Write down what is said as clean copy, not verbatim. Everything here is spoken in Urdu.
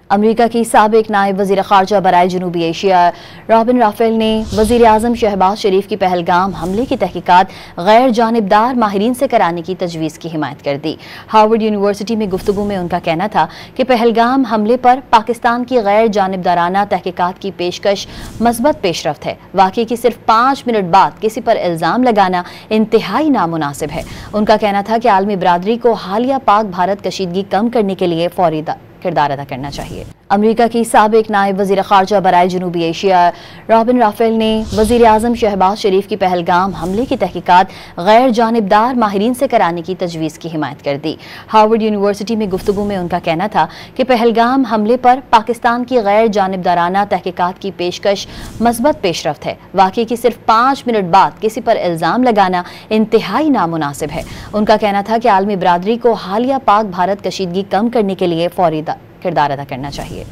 امریکہ کی سابق نائب وزیر خارجہ برائے جنوبی ایشیا رابن رافیل نے وزیر اعظم شہباز شریف کی پہلگام حملے کی تحقیقات غیر جانبدار ماہرین سے کرانے کی تجویز کی حمایت کر دی۔ ہارورڈ یونیورسٹی میں گفتگو میں ان کا کہنا تھا کہ پہلگام حملے پر پاکستان کی غیر جانبدارانہ تحقیقات کی پیشکش مثبت پیش رفت ہے۔ واقعے کی صرف 5 منٹ بعد کسی پر الزام لگانا انتہائی نامناسب ہے۔ ان کا کہنا تھا کہ عالمی برادری کو حالیہ پاک بھارت کشیدگی کم کرنے کے لیے فوری کردار ادا کرنا چاہیے۔ امریکہ کی سابق نائب وزیر خارجہ برائے جنوبی ایشیا رابن رافیل نے وزیر اعظم شہباز شریف کی پہلگام حملے کی تحقیقات غیر جانبدار ماہرین سے کرانے کی تجویز کی حمایت کر دی۔ ہارورڈ یونیورسٹی میں گفتگو میں ان کا کہنا تھا کہ پہلگام حملے پر پاکستان کی غیر جانبدارانہ تحقیقات کی پیشکش مثبت پیش رفت ہے۔ واقعے کی صرف 5 منٹ بعد کسی پر الزام لگانا انتہائی نامناسب ہے۔ ان کا کہنا تھا کہ عالمی برادری کو حالیہ پاک بھارت کشیدگی کم کرنے کے لیے فوری کردار ادا کرنا چاہیے۔